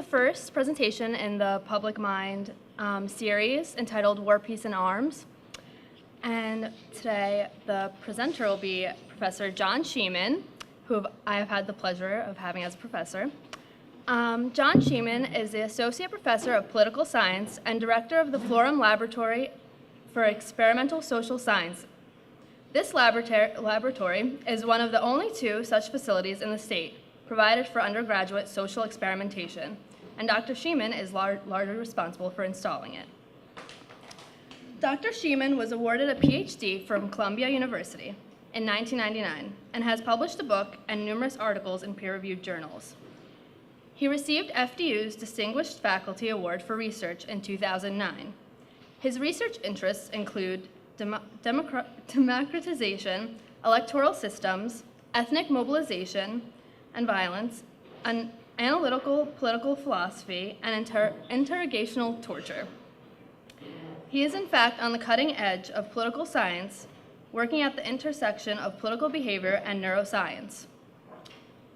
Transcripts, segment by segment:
first presentation in the PublicMind series entitled War, Peace, and Arms. And today the presenter will be Professor John Sheeman, who I have had the pleasure of having as a professor. John Sheeman is the Associate Professor of Political Science and Director of the Florham Laboratory for Experimental Social Science. This laboratory is one of the only two such facilities in the state provided for undergraduate social experimentation, and Dr. Sheeman is largely responsible for installing it. Dr. Sheeman was awarded a PhD from Columbia University in 1999 and has published a book and numerous articles in peer-reviewed journals. He received FDU's Distinguished Faculty Award for Research in 2009. His research interests include democratization, electoral systems, ethnic mobilization and violence, an analytical political philosophy, and interrogational torture. He is in fact on the cutting edge of political science, working at the intersection of political behavior and neuroscience.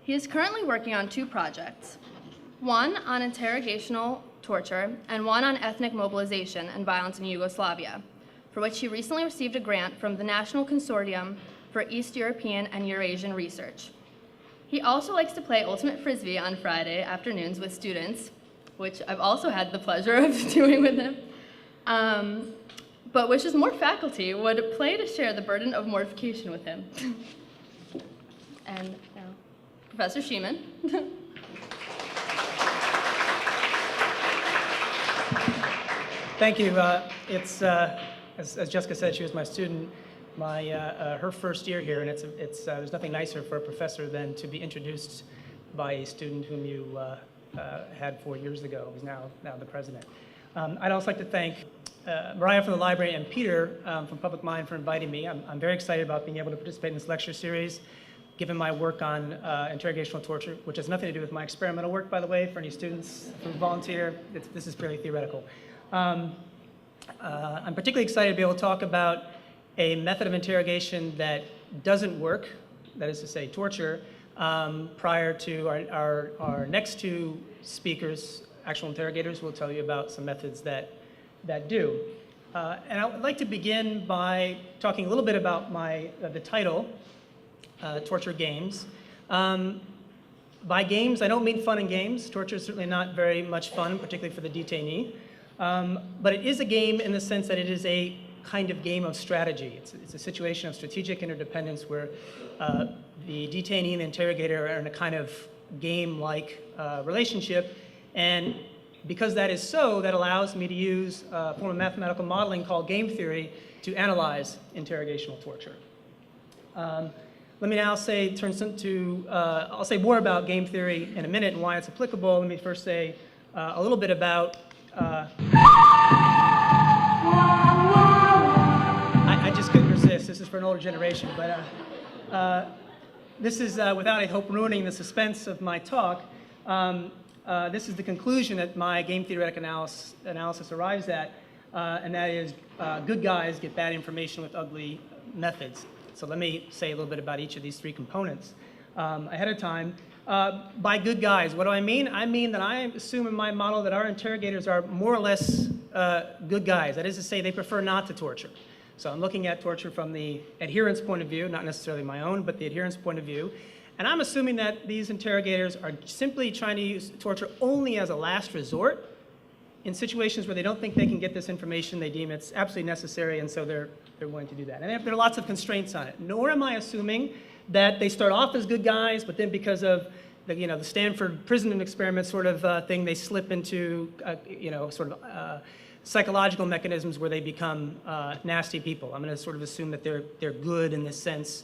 He is currently working on two projects, one on interrogational torture and one on ethnic mobilization and violence in Yugoslavia, for which he recently received a grant from the National Consortium for East European and Eurasian Research. He also likes to play Ultimate Frisbee on Friday afternoons with students, which I've also had the pleasure of doing with him, but wishes more faculty would play to share the burden of mortification with him. And now, Professor Sheeman. Thank you. As Jessica said, she was my student her first year here, and there's nothing nicer for a professor than to be introduced by a student whom you had 4 years ago, who's now the president. I'd also like to thank Mariah from the library and Peter from PublicMind for inviting me. I'm very excited about being able to participate in this lecture series, given my work on interrogational torture, which has nothing to do with my experimental work, by the way, for any students who volunteer. This is purely theoretical. I'm particularly excited to be able to talk about a method of interrogation that doesn't work, that is to say torture, prior to our next two speakers, actual interrogators, will tell you about some methods that do. And I would like to begin by talking a little bit about the title, Torture Games. By games, I don't mean fun and games. Torture is certainly not very much fun, particularly for the detainee. But it is a game in the sense that it is a kind of game of strategy. It's a situation of strategic interdependence where the detainee and the interrogator are in a kind of game-like relationship. And because that is so, that allows me to use a form of mathematical modeling called game theory to analyze interrogational torture. Let me now I'll say more about game theory in a minute and why it's applicable. Let me first say a little bit about I just couldn't resist. This is for an older generation, but this is, without I hope ruining the suspense of my talk, this is the conclusion that my game theoretic analysis arrives at, and that is good guys get bad information with ugly methods. So let me say a little bit about each of these three components ahead of time. By good guys, what do I mean? I mean that I assume in my model that our interrogators are more or less good guys. That is to say, they prefer not to torture. So I'm looking at torture from the adherence point of view, not necessarily my own, but the adherence point of view. And I'm assuming that these interrogators are simply trying to use torture only as a last resort in situations where they don't think they can get this information, they deem it's absolutely necessary, and so they're willing to do that. And there are lots of constraints on it. Nor am I assuming that they start off as good guys, but then because of the Stanford prison experiment sort of thing, they slip into psychological mechanisms where they become nasty people. I'm going to sort of assume that they're good in this sense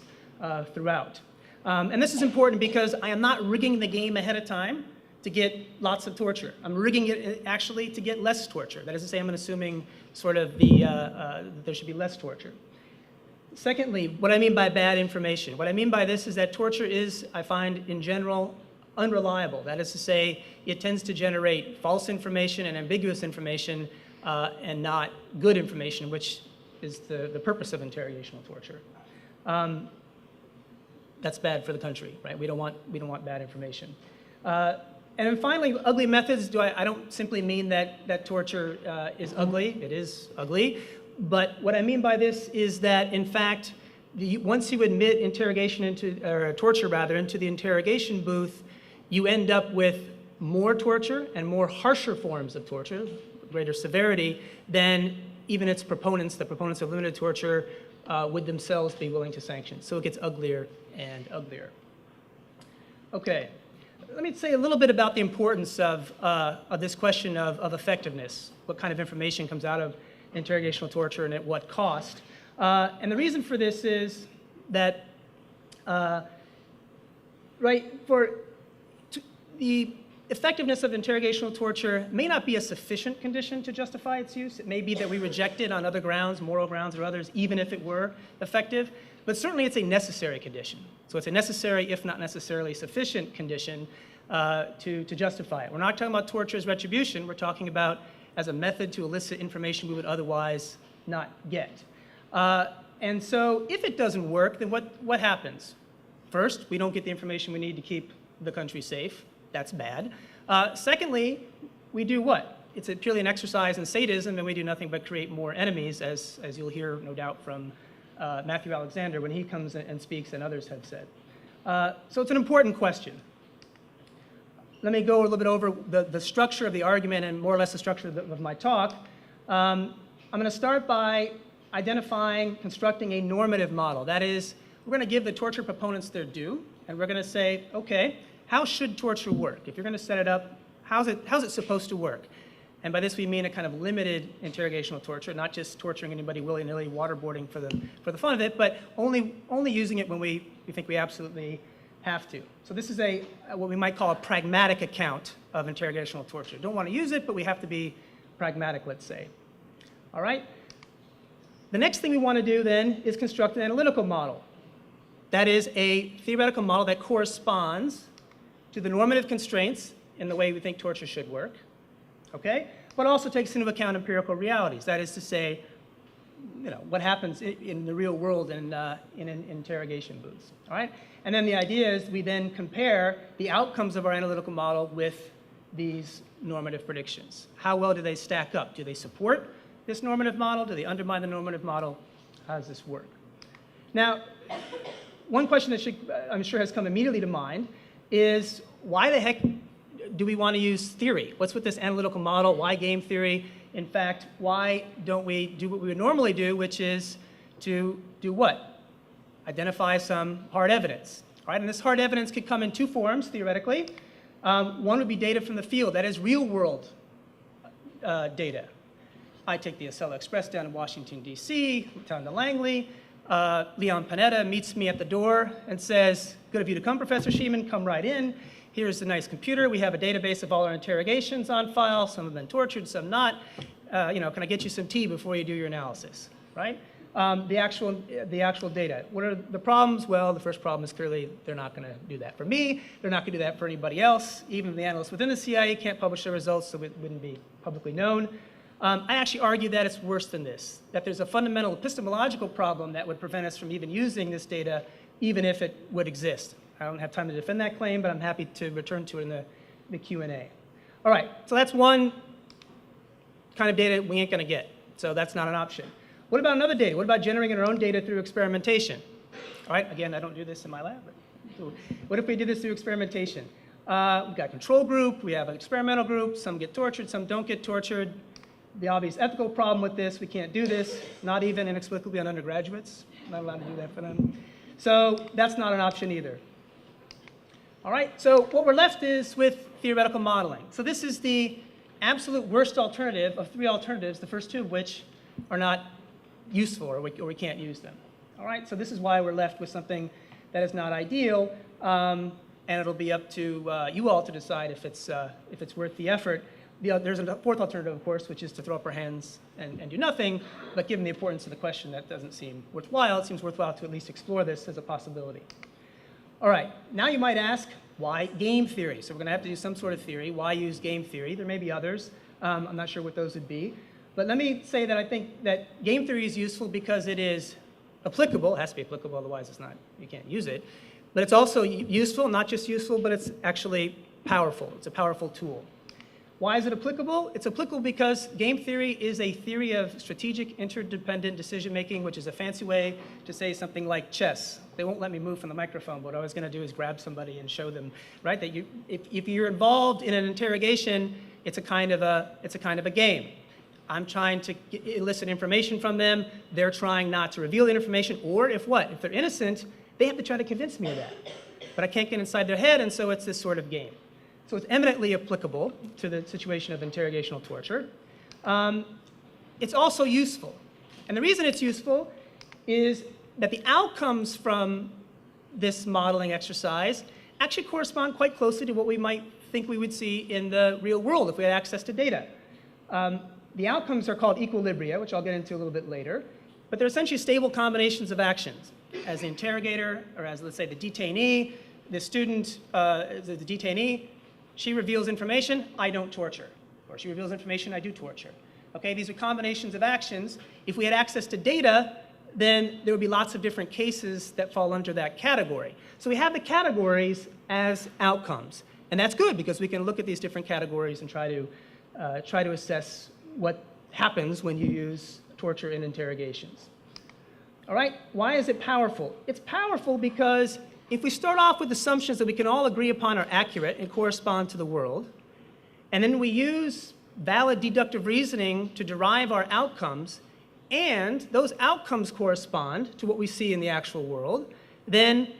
throughout. And this is important because I am not rigging the game ahead of time to get lots of torture. I'm rigging it actually to get less torture. That is to say, I'm assuming sort of there should be less torture. Secondly, what I mean by bad information. What I mean by this is that torture is, I find, in general, unreliable. That is to say, it tends to generate false information and ambiguous information and not good information, which is the purpose of interrogational torture. That's bad for the country, right? We don't want bad information. And then finally, ugly methods. I don't simply mean that torture is ugly. It is ugly. But what I mean by this is that, in fact, once you admit interrogation or torture rather, into the interrogation booth, you end up with more torture and more harsher forms of torture, greater severity, than even its proponents, the proponents of limited torture, would themselves be willing to sanction. So it gets uglier and uglier. Okay, let me say a little bit about the importance of this question of effectiveness. What kind of information comes out of interrogational torture and at what cost? And the reason for this is that, the effectiveness of interrogational torture may not be a sufficient condition to justify its use. It may be that we reject it on other grounds, moral grounds or others, even if it were effective. But certainly it's a necessary condition. So it's a necessary, if not necessarily sufficient condition to justify it. We're not talking about torture as retribution. We're talking about as a method to elicit information we would otherwise not get. And so if it doesn't work, then what happens? First, we don't get the information we need to keep the country safe. That's bad. Secondly, we do what? It's purely an exercise in sadism, and we do nothing but create more enemies, as you'll hear, no doubt, from Matthew Alexander when he comes and speaks, and others have said. So it's an important question. Let me go a little bit over the structure of the argument and more or less the structure of my talk. I'm going to start by identifying, constructing a normative model. That is, we're going to give the torture proponents their due, and we're going to say, okay, how should torture work? If you're going to set it up, how's it supposed to work? And by this we mean a kind of limited interrogational torture, not just torturing anybody willy-nilly, waterboarding for the fun of it, but only using it when we think we absolutely have to. So this is what we might call a pragmatic account of interrogational torture. Don't want to use it, but we have to be pragmatic, let's say. All right? The next thing we want to do then is construct an analytical model. That is a theoretical model that corresponds to the normative constraints in the way we think torture should work, okay? But also takes into account empirical realities. That is to say, what happens in the real world in interrogation booths, all right? And then the idea is we then compare the outcomes of our analytical model with these normative predictions. How well do they stack up? Do they support this normative model? Do they undermine the normative model? How does this work? Now, one question that I'm sure has come immediately to mind is, why the heck do we want to use theory? What's with this analytical model? Why game theory? In fact, why don't we do what we would normally do, which is to do what? Identify some hard evidence. All right? And this hard evidence could come in two forms, theoretically. One would be data from the field. That is real-world data. I take the Acela Express down in Washington, D.C., down to Langley. Leon Panetta meets me at the door and says, good of you to come, Professor Sheeman, come right in. Here's a nice computer. We have a database of all our interrogations on file. Some have been tortured, some not. Can I get you some tea before you do your analysis, right? The actual data. What are the problems? Well, the first problem is clearly they're not going to do that for me. They're not going to do that for anybody else. Even the analysts within the CIA can't publish their results, so it wouldn't be publicly known. I actually argue that it's worse than this, that there's a fundamental epistemological problem that would prevent us from even using this data, even if it would exist. I don't have time to defend that claim, but I'm happy to return to it in the Q&A. All right, so that's one kind of data we ain't going to get, so that's not an option. What about another data? What about generating our own data through experimentation? All right, again, I don't do this in my lab, but what if we did this through experimentation? We've got a control group, we have an experimental group, some get tortured, some don't get tortured. The obvious ethical problem with this, we can't do this, not even inexplicably on undergraduates. Not allowed to do that for them. So that's not an option either. All right, so what we're left is with theoretical modeling. So this is the absolute worst alternative of three alternatives, the first two of which are not useful or we can't use them. All right, so this is why we're left with something that is not ideal, and it'll be up to you all to decide if it's worth the effort. There's a fourth alternative, of course, which is to throw up our hands and do nothing, but given the importance of the question, that doesn't seem worthwhile. It seems worthwhile to at least explore this as a possibility. All right, now you might ask, why game theory? So we're going to have to do some sort of theory. Why use game theory? There may be others. I'm not sure what those would be. But let me say that I think that game theory is useful because it is applicable. It has to be applicable, otherwise you can't use it. But it's also useful, not just useful, but it's actually powerful. It's a powerful tool. Why is it applicable? It's applicable because game theory is a theory of strategic interdependent decision-making, which is a fancy way to say something like chess. They won't let me move from the microphone, but what I was going to do is grab somebody and show them, right? That if you're involved in an interrogation, it's a kind of a game. I'm trying to elicit information from them. They're trying not to reveal the information, or if they're innocent, they have to try to convince me of that. But I can't get inside their head, and so it's this sort of game. So it's eminently applicable to the situation of interrogational torture. It's also useful. And the reason it's useful is that the outcomes from this modeling exercise actually correspond quite closely to what we might think we would see in the real world if we had access to data. The outcomes are called equilibria, which I'll get into a little bit later. But they're essentially stable combinations of actions. As the interrogator, or as, let's say, the detainee, the student, the detainee, she reveals information, I don't torture. Or she reveals information, I do torture. Okay, these are combinations of actions. If we had access to data, then there would be lots of different cases that fall under that category. So we have the categories as outcomes. And that's good because we can look at these different categories and try to assess what happens when you use torture in interrogations. All right, why is it powerful? It's powerful because if we start off with assumptions that we can all agree upon are accurate and correspond to the world, and then we use valid deductive reasoning to derive our outcomes, and those outcomes correspond to what we see in the actual world, then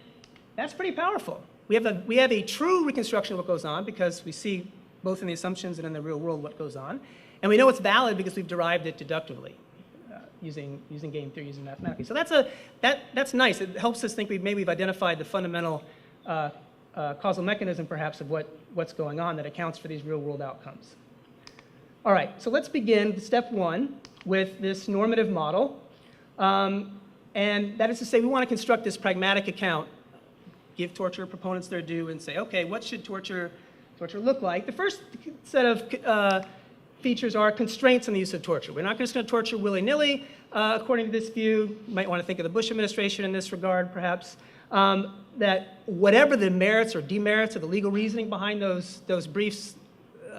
that's pretty powerful. We have a true reconstruction of what goes on because we see both in the assumptions and in the real world what goes on, and we know it's valid because we've derived it deductively. Using game theory, using mathematics. So that's nice. It helps us think maybe we've identified the fundamental causal mechanism, perhaps, of what's going on that accounts for these real-world outcomes. All right, so let's begin step one with this normative model. And that is to say, we want to construct this pragmatic account, give torture proponents their due, and say, OK, what should torture look like? The first set of features are constraints on the use of torture. We're not just going to torture willy-nilly. According to this view, you might want to think of the Bush administration in this regard, perhaps, that whatever the merits or demerits of the legal reasoning behind those briefs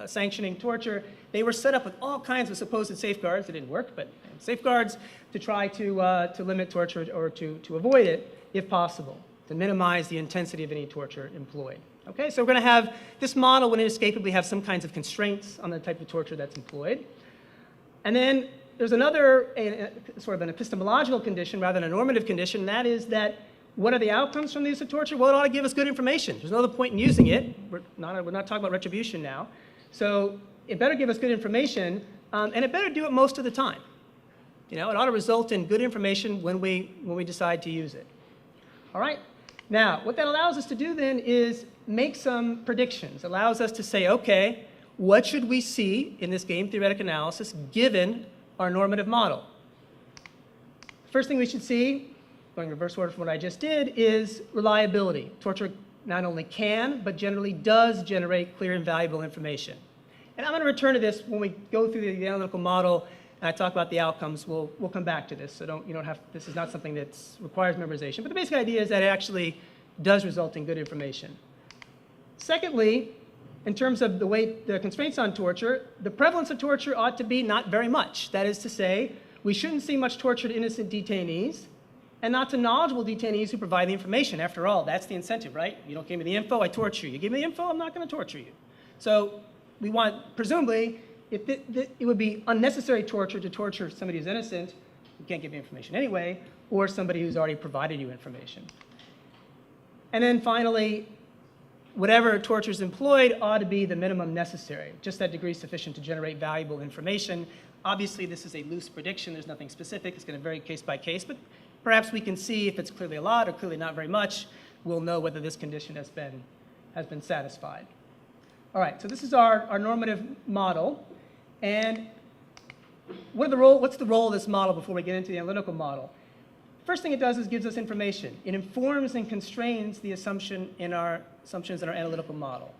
sanctioning torture, they were set up with all kinds of supposed safeguards. It didn't work, but safeguards to try to limit torture or to avoid it, if possible, to minimize the intensity of any torture employed. Okay, so we're going to have this model would inescapably have some kinds of constraints on the type of torture that's employed. And then there's another sort of an epistemological condition rather than a normative condition, and that is that what are the outcomes from the use of torture? Well, it ought to give us good information. There's no other point in using it. We're not talking about retribution now. So it better give us good information, and it better do it most of the time. It ought to result in good information when we decide to use it. All right? Now, what that allows us to do then is make some predictions. It allows us to say, OK, what should we see in this game theoretic analysis given our normative model? First thing we should see, going reverse order from what I just did, is reliability. Torture not only can, but generally does generate clear and valuable information. And I'm going to return to this when we go through the analytical model and I talk about the outcomes. We'll come back to this, so this is not something that requires memorization. But the basic idea is that it actually does result in good information. Secondly, in terms of the constraints on torture, the prevalence of torture ought to be not very much. That is to say, we shouldn't see much torture to innocent detainees, and not to knowledgeable detainees who provide the information. After all, that's the incentive, right? You don't give me the info, I torture you. You give me the info, I'm not going to torture you. So we want, presumably, it would be unnecessary torture to torture somebody who's innocent, who can't give you information anyway, or somebody who's already provided you information. And then finally, whatever torture is employed ought to be the minimum necessary, just that degree sufficient to generate valuable information. Obviously, this is a loose prediction. There's nothing specific. It's going to vary case by case. But perhaps we can see if it's clearly a lot or clearly not very much. We'll know whether this condition has been satisfied. All right, so this is our normative model. And what's the role of this model before we get into the analytical model? First thing it does is gives us information. It informs and constrains the assumptions in our analytical model.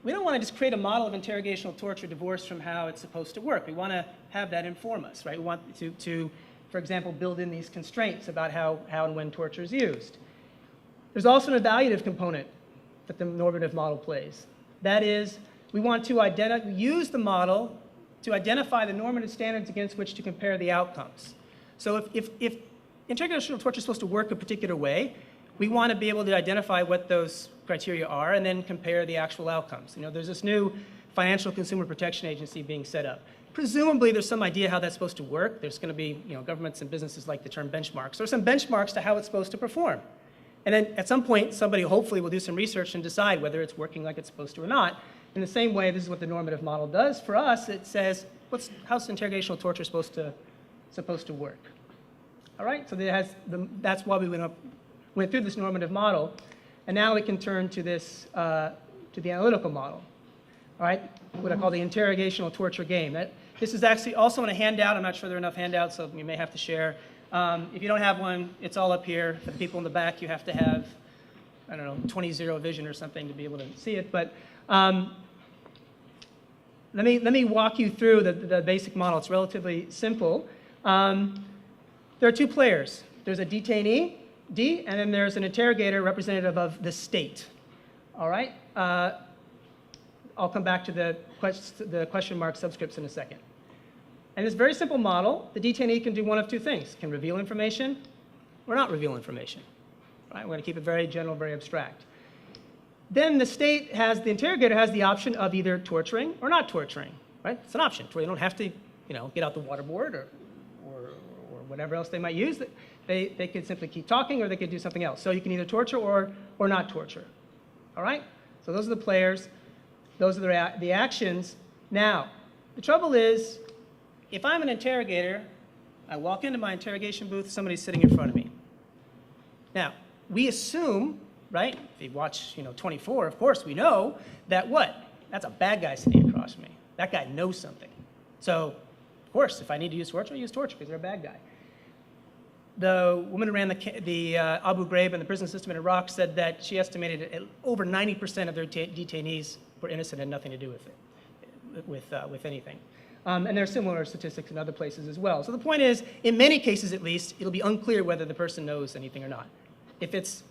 We don't want to just create a model of interrogational torture divorced from how it's supposed to work. We want to have that inform us, right? We want to, for example, build in these constraints about how and when torture is used. There's also an evaluative component that the normative model plays. That is, we want to use the model to identify the normative standards against which to compare the outcomes. So if interrogational torture is supposed to work a particular way, we want to be able to identify what those criteria are and then compare the actual outcomes. You know, there's this new financial consumer protection agency being set up. Presumably, there's some idea how that's supposed to work. There's going to be, you know, governments and businesses like the term benchmarks. There's some benchmarks to how it's supposed to perform. And then at some point, somebody hopefully will do some research and decide whether it's working like it's supposed to or not. In the same way, this is what the normative model does. For us, it says, how's interrogational torture supposed to work? All right, so that's why we went through this normative model. And now we can turn to this, to the analytical model. All right, what I call the interrogational torture game. This is actually also in a handout. I'm not sure there are enough handouts, so you may have to share. If you don't have one, it's all up here. For the people in the back, you have to have, I don't know, 20/0 vision or something to be able to see it. But let me walk you through the basic model. It's relatively simple. There are two players. There's a detainee, D, and then there's an interrogator representative of the state. All right? I'll come back to the question mark subscripts in a second. And this very simple model, the detainee can do one of two things. Can reveal information or not reveal information. Right? We're going to keep it very general, very abstract. Then the interrogator has the option of either torturing or not torturing. Right? It's an option. They don't have to, you know, get out the waterboard or whatever else they might use. They could simply keep talking or they could do something else. So you can either torture or not torture. All right? So those are the players. Those are the actions. Now, the trouble is, if I'm an interrogator, I walk into my interrogation booth, somebody's sitting in front of me. Now, we assume, right, if you watch 24, of course we know that what? That's a bad guy sitting across from me. That guy knows something. So, of course, if I need to use torture, I use torture because they're a bad guy. The woman who ran the Abu Ghraib and the prison system in Iraq said that she estimated that over 90% of their detainees were innocent and had nothing to do with it, with anything. And there are similar statistics in other places as well. So the point is, in many cases at least, it'll be unclear whether the person knows anything or not. If it's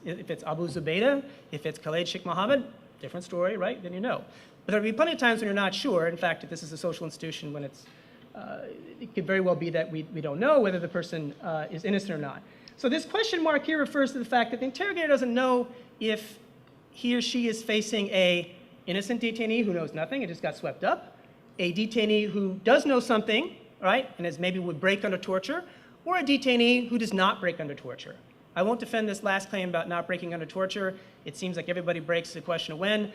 Abu Zubaydah, if it's Khaled Sheikh Mohammed, different story, right? Then you know. But there'll be plenty of times when you're not sure. In fact, if this is a social institution, when it could very well be that we don't know whether the person is innocent or not. So this question mark here refers to the fact that the interrogator doesn't know if he or she is facing a innocent detainee who knows nothing and just got swept up, a detainee who does know something, right, and maybe would break under torture, or a detainee who does not break under torture. I won't defend this last claim about not breaking under torture. It seems like everybody breaks. The question of when.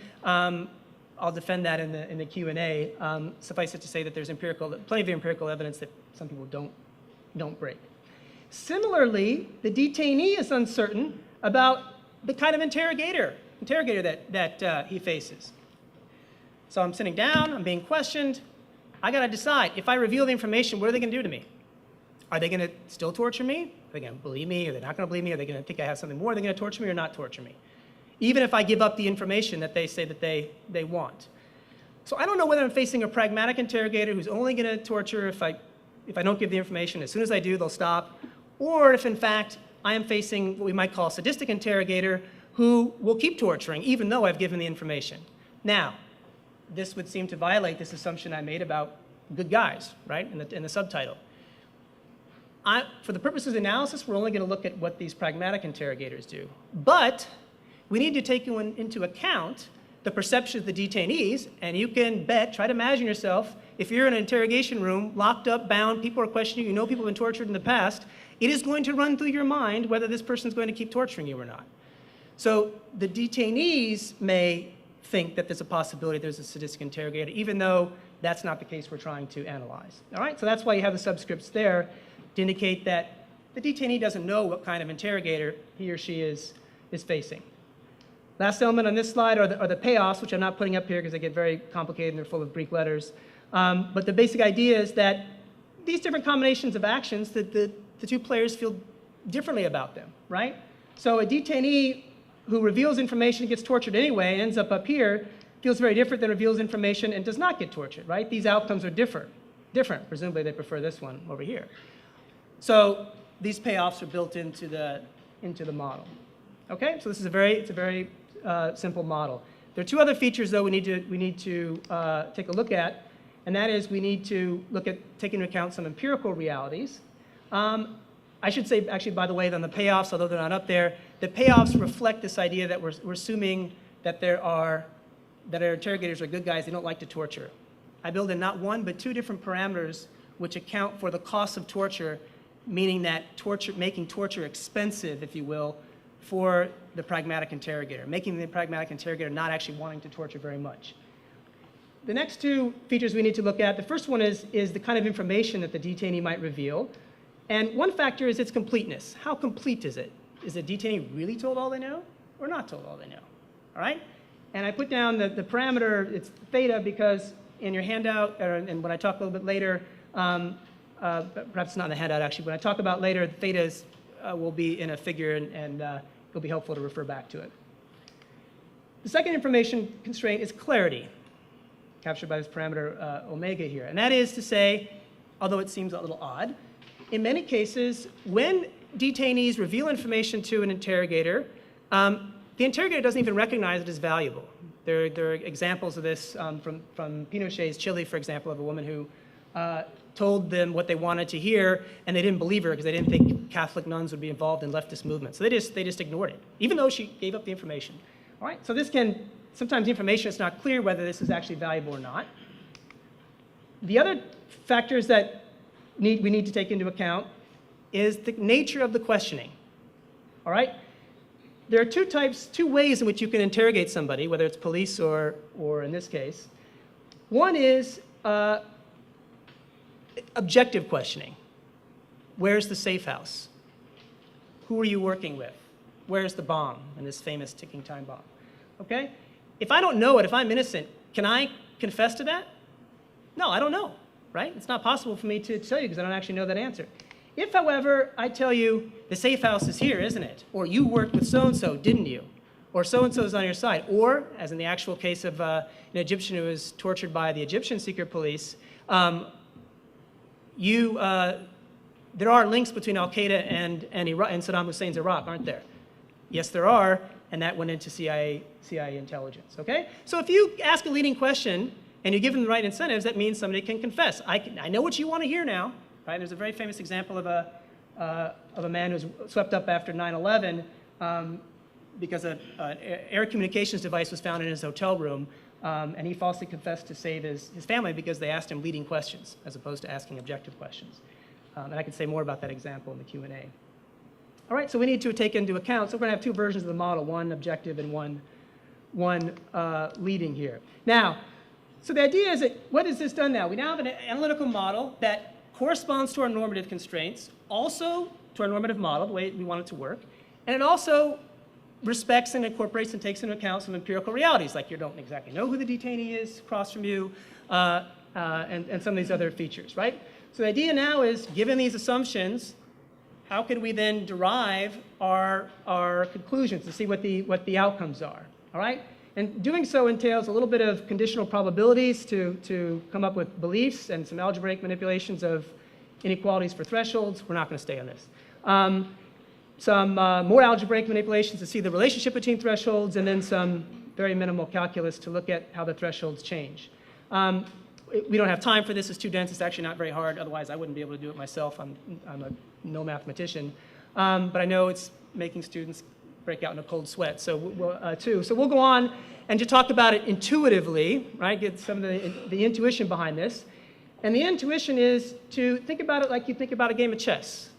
I'll defend that in the Q&A. Suffice it to say that there's plenty of empirical evidence that some people don't break. Similarly, the detainee is uncertain about the kind of interrogator that he faces. So I'm sitting down, I'm being questioned. I got to decide, if I reveal the information, what are they going to do to me? Are they going to still torture me? Are they going to believe me? Are they not going to believe me? Are they going to think I have something more? Are they going to torture me or not torture me? Even if I give up the information that they say that they want. So I don't know whether I'm facing a pragmatic interrogator who's only going to torture if I don't give the information. As soon as I do, they'll stop. Or if, in fact, I am facing what we might call a sadistic interrogator who will keep torturing even though I've given the information. Now, this would seem to violate this assumption I made about good guys, right, in the subtitle. For the purposes of analysis, we're only going to look at what these pragmatic interrogators do. But we need to take into account the perception of the detainees, and you can bet, try to imagine yourself, if you're in an interrogation room, locked up, bound, people are questioning you, know people have been tortured in the past, it is going to run through your mind whether this person's going to keep torturing you or not. So the detainees may think that there's a possibility there's a sadistic interrogator, even though that's not the case we're trying to analyze. All right, so that's why you have the subscripts there to indicate that the detainee doesn't know what kind of interrogator he or she is facing. Last element on this slide are the payoffs, which I'm not putting up here because they get very complicated and they're full of Greek letters. But the basic idea is that these different combinations of actions, the two players feel differently about them, right? So a detainee who reveals information and gets tortured anyway and ends up here feels very different than reveals information and does not get tortured, right? These outcomes are different. Presumably they prefer this one over here. So these payoffs are built into the model. Okay, so this is a very simple model. There are two other features, though, we need to take a look at, and that is we need to look at taking into account some empirical realities. I should say, actually, by the way, on the payoffs, although they're not up there, the payoffs reflect this idea that we're assuming that our interrogators are good guys. They don't like to torture. I build in not one, but two different parameters which account for the cost of torture, meaning that making torture expensive, if you will, for the pragmatic interrogator, making the pragmatic interrogator not actually wanting to torture very much. The next two features we need to look at, the first one is the kind of information that the detainee might reveal. And one factor is its completeness. How complete is it? Is the detainee really told all they know or not told all they know? All right? And I put down the parameter, it's theta, because in your handout, and when I talk a little bit later, perhaps not in the handout actually, when I talk about later, theta will be in a figure, and it'll be helpful to refer back to it. The second information constraint is clarity, captured by this parameter omega here. And that is to say, although it seems a little odd, in many cases, when detainees reveal information to an interrogator, the interrogator doesn't even recognize it as valuable. There are examples of this from Pinochet's Chile, for example, of a woman who told them what they wanted to hear, and they didn't believe her because they didn't think Catholic nuns would be involved in leftist movements. So they just ignored it, even though she gave up the information. All right, so this can, sometimes the information is not clear whether this is actually valuable or not. The other factors that we need to take into account is the nature of the questioning. All right? There are two ways in which you can interrogate somebody, whether it's police or in this case. One is objective questioning. Where's the safe house? Who are you working with? Where's the bomb in this famous ticking time bomb? Okay? If I don't know it, if I'm innocent, can I confess to that? No, I don't know, right? It's not possible for me to tell you because I don't actually know that answer. If, however, I tell you, the safe house is here, isn't it? Or you worked with so-and-so, didn't you? Or so-and-so is on your side. Or, as in the actual case of an Egyptian who was tortured by the Egyptian secret police, there are links between al-Qaeda and Saddam Hussein's Iraq, aren't there? Yes, there are, and that went into CIA intelligence, okay? So if you ask a leading question and you give them the right incentives, that means somebody can confess. I know what you want to hear now, right? There's a very famous example of a man who was swept up after 9/11 because an air communications device was found in his hotel room, and he falsely confessed to save his family because they asked him leading questions as opposed to asking objective questions. And I can say more about that example in the Q&A. All right, so we need to take into account, so we're going to have two versions of the model, one objective and one leading here. Now, so the idea is that what has this done now? We now have an analytical model that corresponds to our normative constraints, also to our normative model, the way we want it to work, and it also respects and incorporates and takes into account some empirical realities, like you don't exactly know who the detainee is across from you, and some of these other features, right? So the idea now is, given these assumptions, how can we then derive our conclusions to see what the outcomes are, all right? And doing so entails a little bit of conditional probabilities to come up with beliefs and some algebraic manipulations of inequalities for thresholds. We're not going to stay on this. Some more algebraic manipulations to see the relationship between thresholds, and then some very minimal calculus to look at how the thresholds change. We don't have time for this. It's too dense. It's actually not very hard. Otherwise, I wouldn't be able to do it myself. I'm no mathematician. But I know it's making students break out in a cold sweat, so we'll go on and just talk about it intuitively, right? Get some of the intuition behind this. And the intuition is to think about it like you think about a game of chess.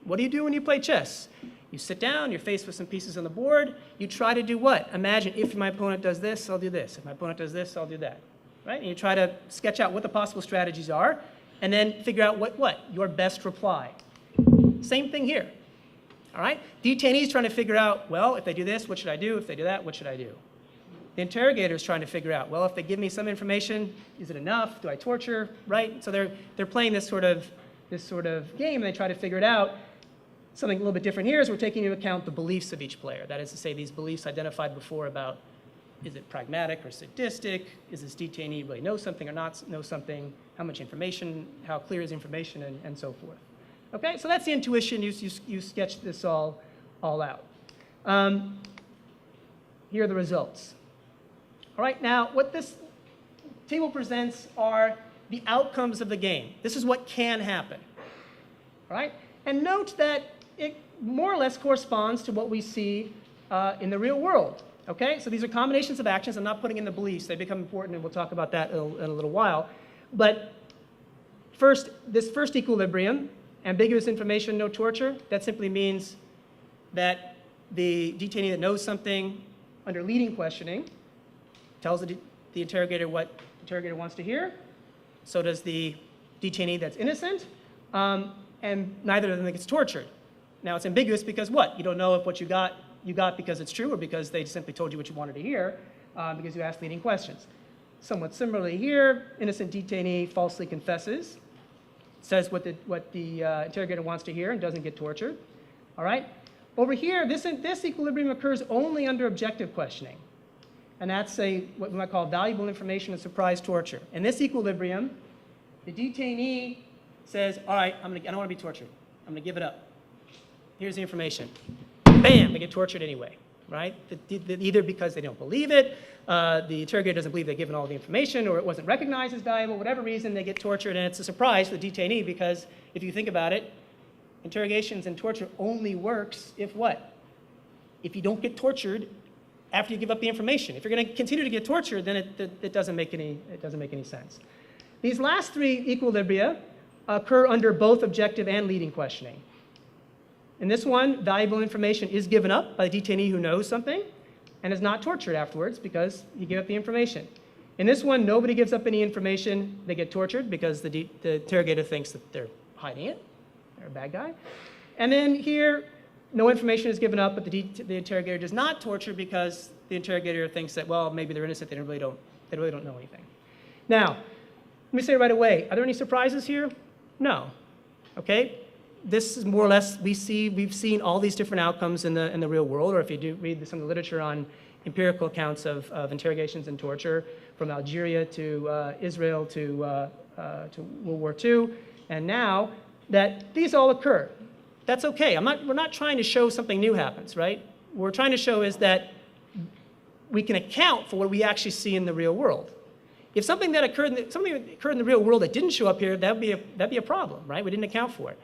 What do you do when you play chess? You sit down, you're faced with some pieces on the board, you try to do what? Imagine, if my opponent does this, I'll do this. If my opponent does this, I'll do that, right? And you try to sketch out what the possible strategies are, and then figure out what? Your best reply. Same thing here. All right? Detainees trying to figure out, well, if they do this, what should I do? If they do that, what should I do? The interrogator is trying to figure out, well, if they give me some information, is it enough? Do I torture? Right? So they're playing this sort of game, and they try to figure it out. Something a little bit different here is we're taking into account the beliefs of each player. That is to say, these beliefs identified before about, is it pragmatic or sadistic? Is this detainee really know something or not know something? How much information? How clear is information? And so forth. Okay, so that's the intuition. You sketch this all out. Here are the results. All right, now what this table presents are the outcomes of the game. This is what can happen. All right, and note that it more or less corresponds to what we see in the real world. Okay, so these are combinations of actions. I'm not putting in the beliefs. They become important, and we'll talk about that in a little while. But first, this first equilibrium, ambiguous information, no torture, that simply means that the detainee that knows something under leading questioning tells the interrogator what the interrogator wants to hear. So does the detainee that's innocent, and neither of them gets tortured. Now it's ambiguous because what? You don't know if what you got because it's true or because they simply told you what you wanted to hear because you asked leading questions. Somewhat similarly here, innocent detainee falsely confesses, says what the interrogator wants to hear and doesn't get tortured. All right? Over here, this equilibrium occurs only under objective questioning. And that's what we might call valuable information and surprise torture. In this equilibrium, the detainee says, all right, I don't want to be tortured. I'm going to give it up. Here's the information. Bam, they get tortured anyway, right? Either because they don't believe it, the interrogator doesn't believe they're given all the information, or it wasn't recognized as valuable, whatever reason, they get tortured, and it's a surprise for the detainee because if you think about it, interrogations and torture only works if what? If you don't get tortured after you give up the information. If you're going to continue to get tortured, then it doesn't make any sense. These last three equilibria occur under both objective and leading questioning. In this one, valuable information is given up by the detainee who knows something and is not tortured afterwards because you give up the information. In this one, nobody gives up any information. They get tortured because the interrogator thinks that they're hiding it. They're a bad guy. And then here, no information is given up, but the interrogator does not torture because the interrogator thinks that, well, maybe they're innocent. They really don't know anything. Now, let me say right away, are there any surprises here? No. Okay? This is more or less, we've seen all these different outcomes in the real world, or if you do read some of the literature on empirical accounts of interrogations and torture from Algeria to Israel to World War II, and now, that these all occur. That's okay. We're not trying to show something new happens, right? What we're trying to show is that we can account for what we actually see in the real world. If something that occurred in the real world that didn't show up here, that'd be a problem, right? We didn't account for it.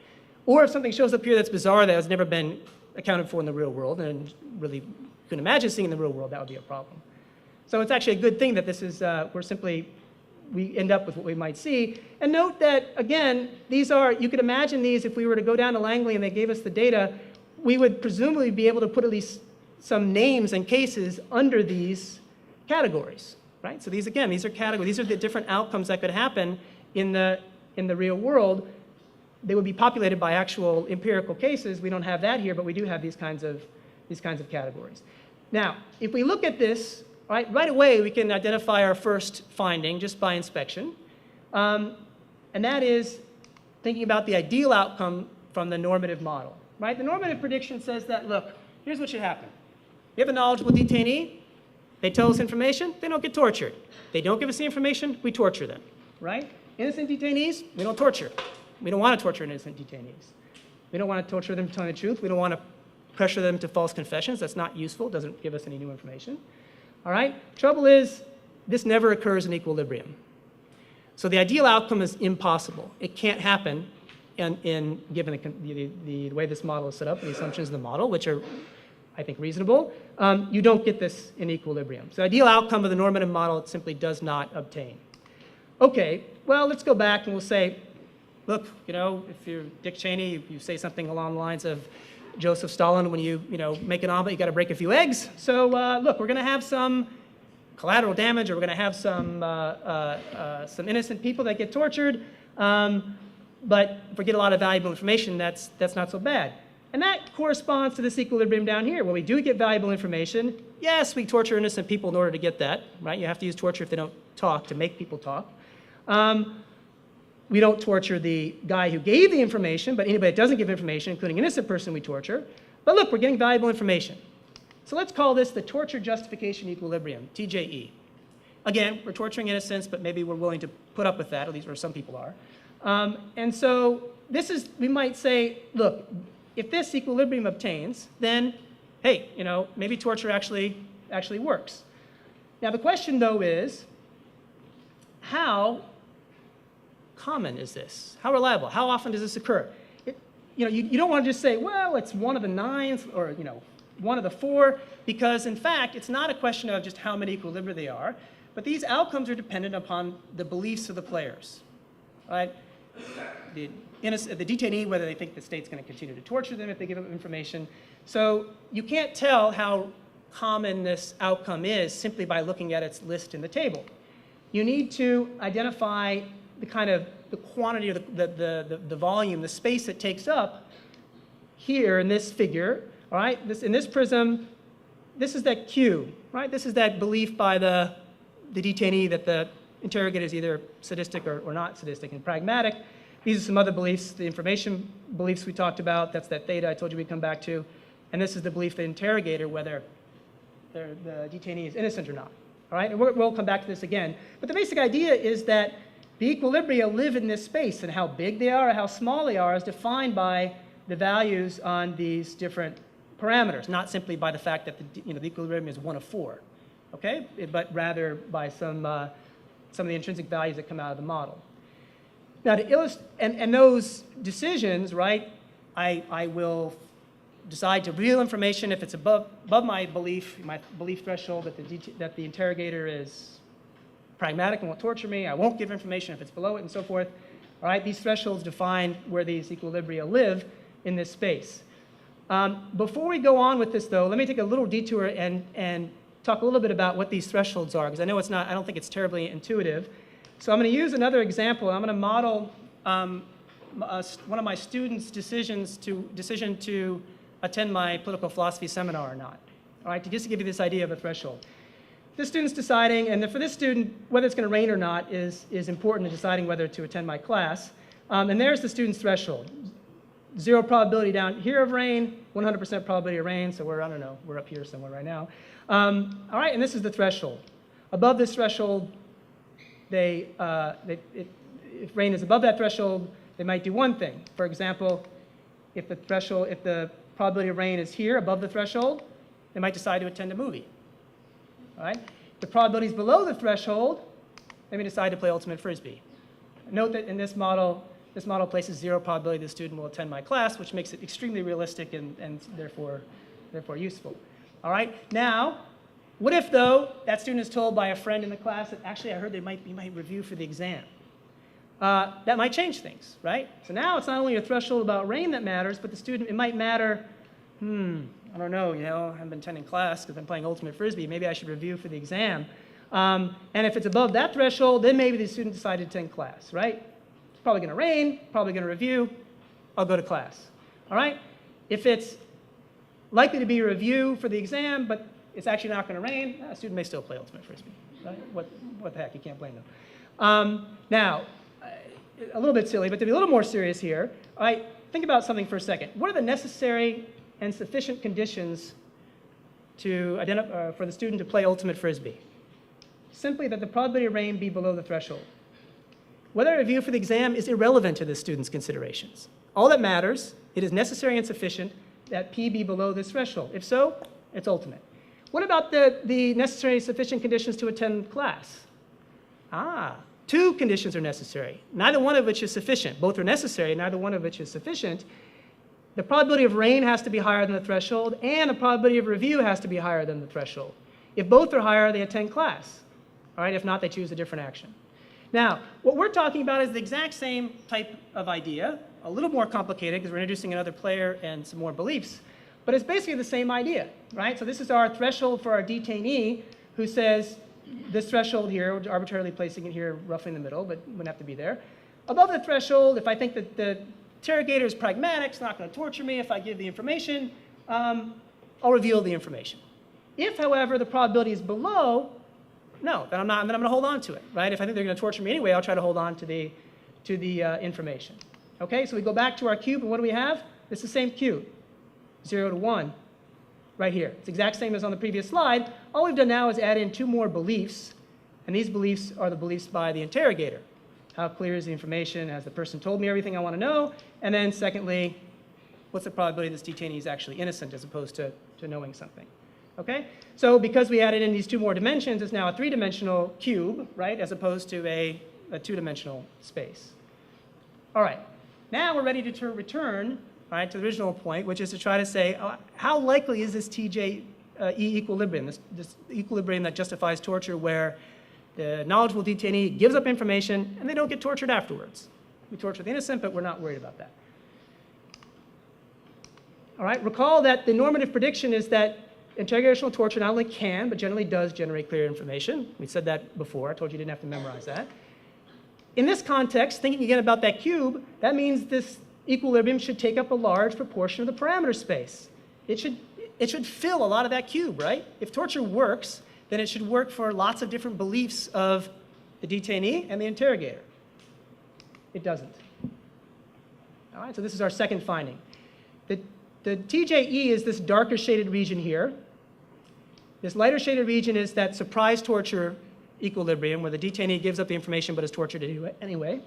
Or if something shows up here that's bizarre that has never been accounted for in the real world and really couldn't imagine seeing in the real world, that would be a problem. So it's actually a good thing that this is, we end up with what we might see. And note that, again, you could imagine these if we were to go down to Langley and they gave us the data, we would presumably be able to put at least some names and cases under these categories, right? So these are categories. These are the different outcomes that could happen in the real world. They would be populated by actual empirical cases. We don't have that here, but we do have these kinds of categories. Now, if we look at this, right away we can identify our first finding just by inspection, and that is thinking about the ideal outcome from the normative model. Right? The normative prediction says that, look, here's what should happen. You have a knowledgeable detainee. They tell us information. They don't get tortured. They don't give us the information. We torture them. Right? Innocent detainees, we don't torture. We don't want to torture innocent detainees. We don't want to torture them telling the truth. We don't want to pressure them to false confessions. That's not useful. It doesn't give us any new information. All right? Trouble is, this never occurs in equilibrium. So the ideal outcome is impossible. It can't happen given the way this model is set up and the assumptions of the model, which are, I think, reasonable. You don't get this in equilibrium. So the ideal outcome of the normative model, it simply does not obtain. Okay, well, let's go back and we'll say, look, if you're Dick Cheney, you say something along the lines of Joseph Stalin, when you make an omelet, you got to break a few eggs. So look, we're going to have some collateral damage, or we're going to have some innocent people that get tortured. But if we get a lot of valuable information, that's not so bad. And that corresponds to this equilibrium down here. When we do get valuable information, yes, we torture innocent people in order to get that, right? You have to use torture if they don't talk to make people talk. We don't torture the guy who gave the information, but anybody that doesn't give information, including an innocent person, we torture. But look, we're getting valuable information. So let's call this the torture justification equilibrium, TJE. Again, we're torturing innocents, but maybe we're willing to put up with that, at least where some people are. And so we might say, look, if this equilibrium obtains, then, hey, maybe torture actually works. Now the question, though, is how common is this? How reliable? How often does this occur? You don't want to just say, well, it's one of the 9s or one of the 4, because in fact, it's not a question of just how many equilibria they are, but these outcomes are dependent upon the beliefs of the players, right? The detainee, whether they think the state's going to continue to torture them if they give them information. So you can't tell how common this outcome is simply by looking at its list in the table. You need to identify the quantity, or the volume, the space it takes up here in this figure. All right, in this prism, this is that Q, right? This is that belief by the detainee that the interrogator is either sadistic or not sadistic and pragmatic. These are some other beliefs, the information beliefs we talked about. That's that theta I told you we'd come back to. And this is the belief of the interrogator, whether the detainee is innocent or not. All right, and we'll come back to this again. But the basic idea is that the equilibria live in this space, and how big they are or how small they are is defined by the values on these different parameters, not simply by the fact that the equilibrium is 1 of 4, okay? But rather by some of the intrinsic values that come out of the model. Now, to illustrate, and those decisions, right, I will decide to reveal information if it's above my belief threshold that the interrogator is pragmatic and won't torture me. I won't give information if it's below it, and so forth. All right, these thresholds define where these equilibria live in this space. Before we go on with this, though, let me take a little detour and talk a little bit about what these thresholds are, because I know I don't think it's terribly intuitive. So I'm going to use another example. I'm going to model one of my students' decision to attend my political philosophy seminar or not. All right, just to give you this idea of a threshold. This student's deciding, and for this student, whether it's going to rain or not is important in deciding whether to attend my class. And there's the student's threshold. 0 probability down here of rain, 100% probability of rain, so we're up here somewhere right now. All right, and this is the threshold. Above this threshold, if rain is above that threshold, they might do one thing. For example, if the probability of rain is here above the threshold, they might decide to attend a movie. All right? If the probability is below the threshold, they may decide to play ultimate frisbee. Note that in this model places 0 probability the student will attend my class, which makes it extremely realistic and therefore useful. All right? Now, what if, though, that student is told by a friend in the class that actually I heard you might review for the exam? That might change things, right? So now it's not only a threshold about rain that matters, but the student, it might matter, I don't know, I haven't been attending class because I'm playing ultimate frisbee. Maybe I should review for the exam. And if it's above that threshold, then maybe the student decided to attend class, right? It's probably going to rain, probably going to review. I'll go to class. All right? If it's likely to be a review for the exam, but it's actually not going to rain, a student may still play ultimate frisbee. Right? What the heck? You can't blame them. Now, a little bit silly, but to be a little more serious here, all right, think about something for a second. What are the necessary and sufficient conditions to for the student to play ultimate frisbee? Simply that the probability of rain be below the threshold. Whether a review for the exam is irrelevant to the student's considerations. All that matters, it is necessary and sufficient that P be below this threshold. If so, it's ultimate. What about the necessary sufficient conditions to attend class? 2 conditions are necessary, neither one of which is sufficient. Both are necessary, neither one of which is sufficient. The probability of rain has to be higher than the threshold, and the probability of review has to be higher than the threshold. If both are higher, they attend class. All right, if not, they choose a different action. Now, what we're talking about is the exact same type of idea, a little more complicated because we're introducing another player and some more beliefs, but it's basically the same idea, right? So this is our threshold for our detainee who says this threshold here, we're arbitrarily placing it here roughly in the middle, but wouldn't have to be there. Above the threshold, if I think that the interrogator is pragmatic, it's not going to torture me if I give the information, I'll reveal the information. If, however, the probability is below, no, then I'm going to hold on to it, right? If I think they're going to torture me anyway, I'll try to hold on to the information. Okay, so we go back to our cube, and what do we have? It's the same cube, 0 to 1, right here. It's the exact same as on the previous slide. All we've done now is add in 2 more beliefs, and these beliefs are the beliefs by the interrogator. How clear is the information? Has the person told me everything I want to know? And then secondly, what's the probability this detainee is actually innocent as opposed to knowing something? Okay? So because we added in these 2 more dimensions, it's now a 3-dimensional cube, right, as opposed to a 2-dimensional space. All right. Now we're ready to return, right, to the original point, which is to try to say, how likely is this TJE equilibrium, this equilibrium that justifies torture where the knowledgeable detainee gives up information and they don't get tortured afterwards. We torture the innocent, but we're not worried about that. All right, recall that the normative prediction is that interrogational torture not only can, but generally does generate clear information. We said that before. I told you didn't have to memorize that. In this context, thinking again about that cube, that means this equilibrium should take up a large proportion of the parameter space. It should fill a lot of that cube, right? If torture works, then it should work for lots of different beliefs of the detainee and the interrogator. It doesn't. All right, so this is our second finding. The TJE is this darker shaded region here. This lighter shaded region is that surprise torture equilibrium where the detainee gives up the information but is tortured anyway.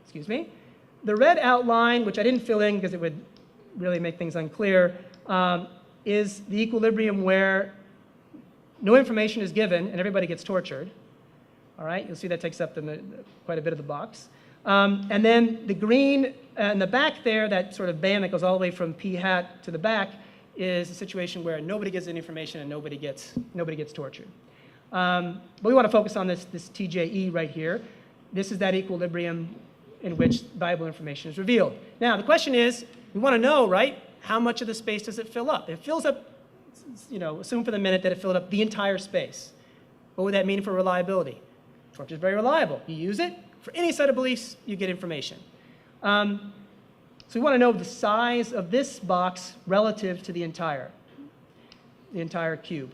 Excuse me. The red outline, which I didn't fill in because it would really make things unclear, is the equilibrium where no information is given and everybody gets tortured. All right, you'll see that takes up quite a bit of the box. And then the green in the back there, that sort of band that goes all the way from P hat to the back, is a situation where nobody gets any information and nobody gets tortured. But we want to focus on this TJE right here. This is that equilibrium in which valuable information is revealed. Now, the question is, we want to know, right, how much of the space does it fill up? It fills up, assume for the minute that it filled up the entire space. What would that mean for reliability? Torture is very reliable. You use it. For any set of beliefs, you get information. So we want to know the size of this box relative to the entire cube.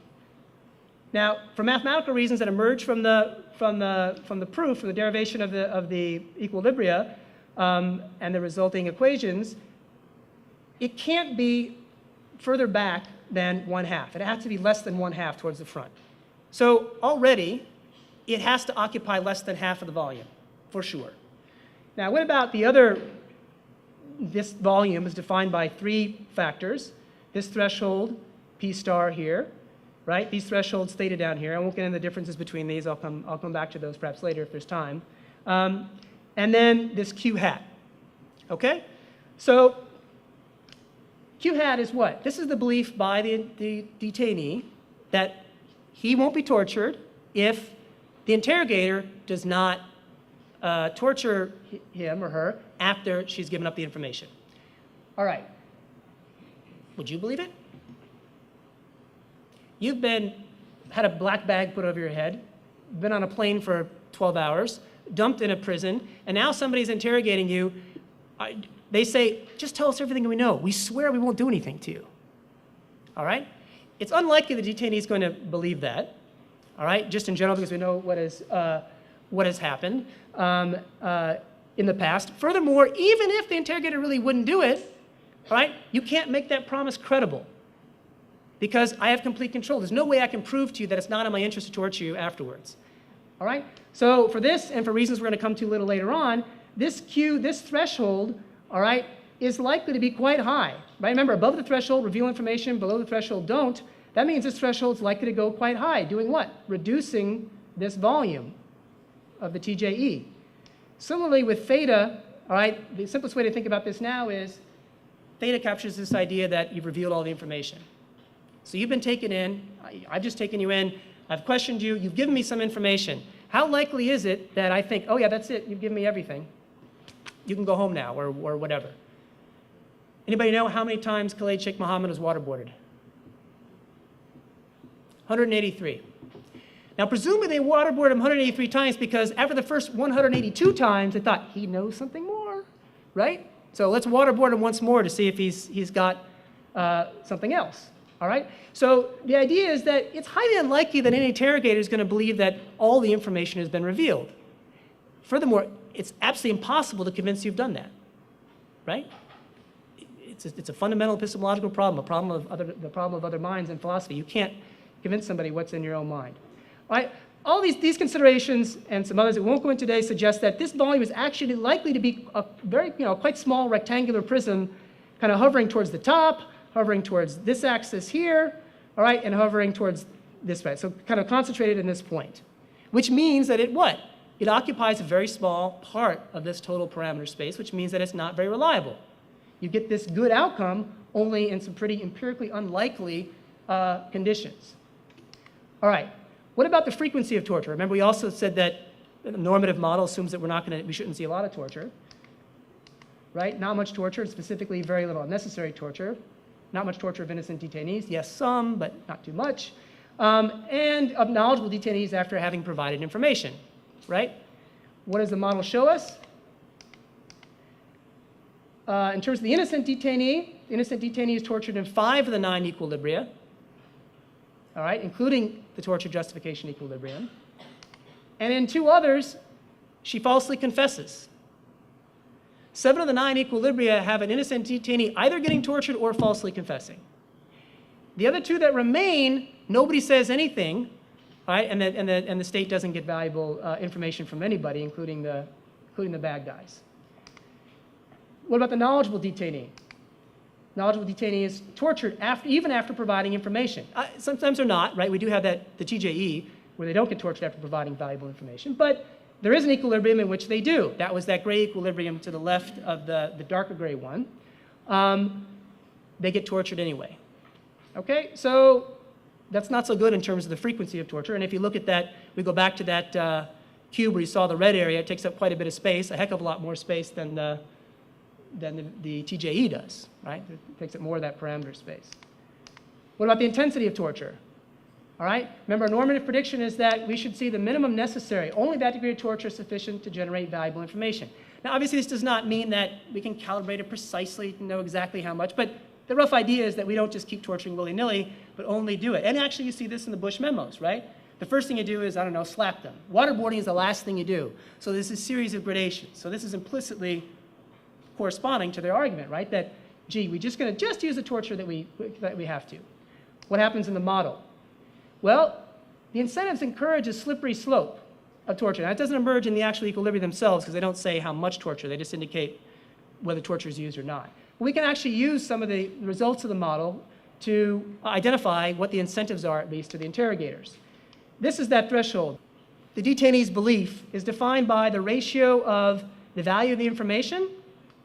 Now, for mathematical reasons that emerge from the proof, from the derivation of the equilibria and the resulting equations, it can't be further back than 1/2. It has to be less than 1/2 towards the front. So already, it has to occupy less than half of the volume, for sure. Now, what about the other? This volume is defined by 3 factors. This threshold, P star here, right? These thresholds stated down here. I won't get into the differences between these. I'll come back to those perhaps later if there's time. And then this Q hat, okay? So Q hat is what? This is the belief by the detainee that he won't be tortured if the interrogator does not torture him or her after she's given up the information. All right. Would you believe it? You've had a black bag put over your head, been on a plane for 12 hours, dumped in a prison, and now somebody's interrogating you. They say, just tell us everything we know. We swear we won't do anything to you. All right? It's unlikely the detainee is going to believe that, all right, just in general because we know what has happened in the past. Furthermore, even if the interrogator really wouldn't do it, all right, you can't make that promise credible because I have complete control. There's no way I can prove to you that it's not in my interest to torture you afterwards. All right? So for this, and for reasons we're going to come to a little later on, this threshold, all right, is likely to be quite high. Right? Remember, above the threshold, reveal information. Below the threshold, don't. That means this threshold is likely to go quite high. Doing what? Reducing this volume of the TJE. Similarly with theta, all right, the simplest way to think about this now is theta captures this idea that you've revealed all the information. So you've been taken in, I've just taken you in, I've questioned you, you've given me some information. How likely is it that I think, oh yeah, that's it, you've given me everything. You can go home now, or whatever. Anybody know how many times Khalid Sheikh Mohammed was waterboarded? 183. Now, presumably they waterboarded him 183 times because after the first 182 times, they thought, he knows something more, right? So let's waterboard him once more to see if he's got something else, all right? So the idea is that it's highly unlikely that any interrogator is going to believe that all the information has been revealed. Furthermore, it's absolutely impossible to convince you've done that, right? It's a fundamental epistemological problem, the problem of other minds in philosophy. You can't convince somebody what's in your own mind. All right? All these considerations and some others that we won't go into today suggest that this volume is actually likely to be a very, quite small rectangular prism, kind of hovering towards the top, hovering towards this axis here, all right, and hovering towards this way. So kind of concentrated in this point, which means that it what? It occupies a very small part of this total parameter space, which means that it's not very reliable. You get this good outcome only in some pretty empirically unlikely conditions. All right, what about the frequency of torture? Remember, we also said that the normative model assumes that we shouldn't see a lot of torture, right? Not much torture, specifically very little unnecessary torture. Not much torture of innocent detainees. Yes, some, but not too much. And of knowledgeable detainees after having provided information, right? What does the model show us? In terms of the innocent detainee is tortured in 5 of the 9 equilibria, all right, including the torture justification equilibrium. And in 2 others, she falsely confesses. 7 of the 9 equilibria have an innocent detainee either getting tortured or falsely confessing. The other 2 that remain, nobody says anything, right? And the state doesn't get valuable information from anybody, including the bad guys. What about the knowledgeable detainee? Knowledgeable detainee is tortured even after providing information. Sometimes they're not, right? We do have the TJE, where they don't get tortured after providing valuable information, but there is an equilibrium in which they do. That was that gray equilibrium to the left of the darker gray one. They get tortured anyway. Okay, so that's not so good in terms of the frequency of torture. And if you look at that, we go back to that cube where you saw the red area. It takes up quite a bit of space, a heck of a lot more space than the TJE does, right? It takes up more of that parameter space. What about the intensity of torture? All right, remember, normative prediction is that we should see the minimum necessary. Only that degree of torture is sufficient to generate valuable information. Now, obviously, this does not mean that we can calibrate it precisely to know exactly how much, but the rough idea is that we don't just keep torturing willy-nilly, but only do it. And actually, you see this in the Bush memos, right? The first thing you do is, I don't know, slap them. Waterboarding is the last thing you do. So there's a series of gradations. So this is implicitly corresponding to their argument, right? That, gee, we're just going to just use the torture that we have to. What happens in the model? Well, the incentives encourage a slippery slope of torture. Now, it doesn't emerge in the actual equilibria themselves because they don't say how much torture. They just indicate whether torture is used or not. We can actually use some of the results of the model to identify what the incentives are, at least, to the interrogators. This is that threshold. The detainee's belief is defined by the ratio of the value of the information